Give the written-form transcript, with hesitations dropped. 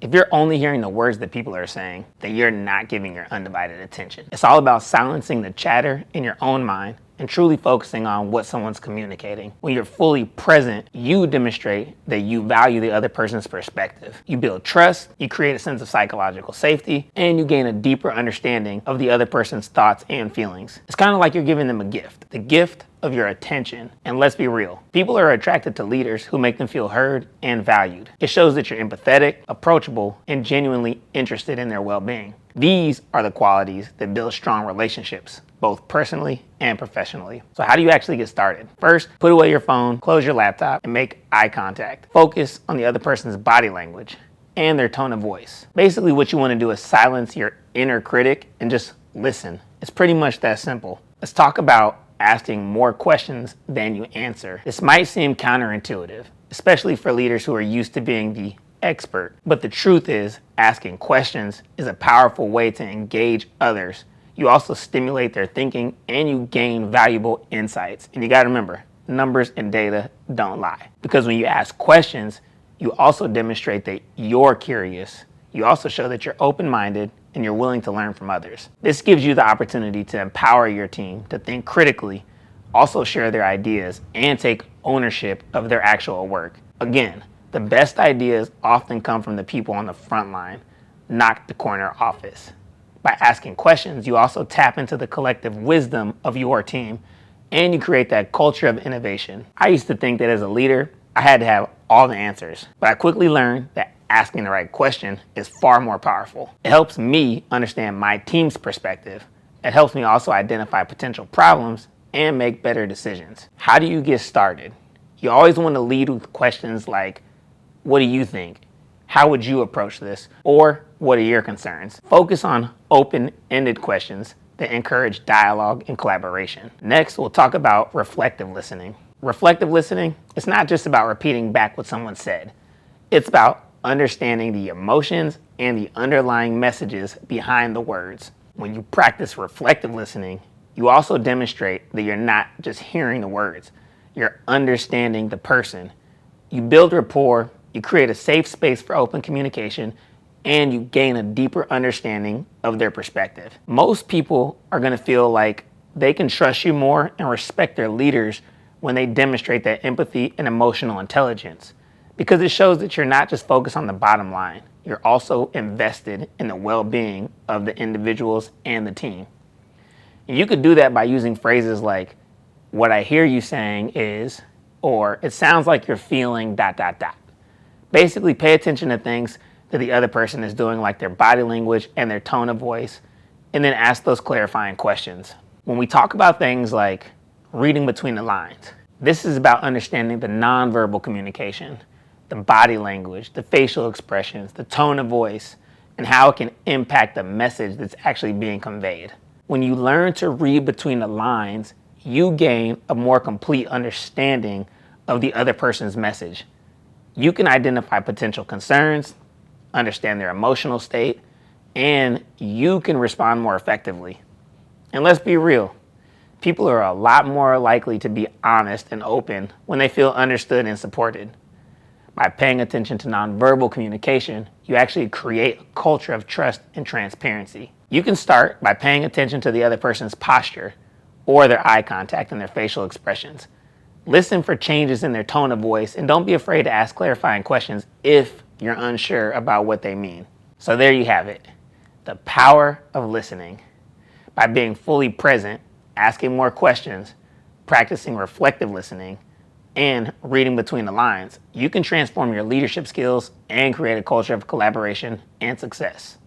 If you're only hearing the words that people are saying, then you're not giving your undivided attention. It's all about silencing the chatter in your own mind and truly focusing on what someone's communicating. When you're fully present, you demonstrate that you value the other person's perspective. You build trust, you create a sense of psychological safety, and you gain a deeper understanding of the other person's thoughts and feelings. It's kind of like you're giving them a gift, the gift of your attention. And let's be real, people are attracted to leaders who make them feel heard and valued. It shows that you're empathetic, approachable, and genuinely interested in their well-being. These are the qualities that build strong relationships, both personally and professionally. So how do you actually get started? First, put away your phone, close your laptop, and make eye contact. Focus on the other person's body language and their tone of voice. Basically, what you want to do is silence your inner critic and just listen. It's pretty much that simple. Let's talk about asking more questions than you answer. This might seem counterintuitive, especially for leaders who are used to being the expert. But the truth is, asking questions is a powerful way to engage others. You also stimulate their thinking and you gain valuable insights. And you got to remember, numbers and data don't lie. Because when you ask questions, you also demonstrate that you're curious. You also show that you're open-minded and you're willing to learn from others. This gives you the opportunity to empower your team to think critically, also share their ideas, and take ownership of their actual work. Again, the best ideas often come from the people on the front line, not the corner office. By asking questions, you also tap into the collective wisdom of your team, and you create that culture of innovation. I used to think that as a leader, I had to have all the answers, but I quickly learned that asking the right question is far more powerful. It helps me understand my team's perspective. It helps me also identify potential problems and make better decisions. How do you get started? You always want to lead with questions like, what do you think? How would you approach this? Or what are your concerns? Focus on open-ended questions that encourage dialogue and collaboration. Next, we'll talk about reflective listening. Reflective listening, it's not just about repeating back what someone said. It's about understanding the emotions and the underlying messages behind the words. When you practice reflective listening, you also demonstrate that you're not just hearing the words, you're understanding the person. You build rapport, you create a safe space for open communication, and you gain a deeper understanding of their perspective. Most people are going to feel like they can trust you more and respect their leaders when they demonstrate that empathy and emotional intelligence, because it shows that you're not just focused on the bottom line, you're also invested in the well-being of the individuals and the team. And you could do that by using phrases like, what I hear you saying is, or it sounds like you're feeling ... Basically, pay attention to things that the other person is doing, like their body language and their tone of voice, and then ask those clarifying questions. When we talk about things like reading between the lines, this is about understanding the nonverbal communication, the body language, the facial expressions, the tone of voice, and how it can impact the message that's actually being conveyed. When you learn to read between the lines, you gain a more complete understanding of the other person's message. You can identify potential concerns, understand their emotional state, and you can respond more effectively. And let's be real, people are a lot more likely to be honest and open when they feel understood and supported. By paying attention to nonverbal communication, you actually create a culture of trust and transparency. You can start by paying attention to the other person's posture or their eye contact and their facial expressions. Listen for changes in their tone of voice, and don't be afraid to ask clarifying questions if you're unsure about what they mean. So there you have it, the power of listening. By being fully present, asking more questions, practicing reflective listening, and reading between the lines, you can transform your leadership skills and create a culture of collaboration and success.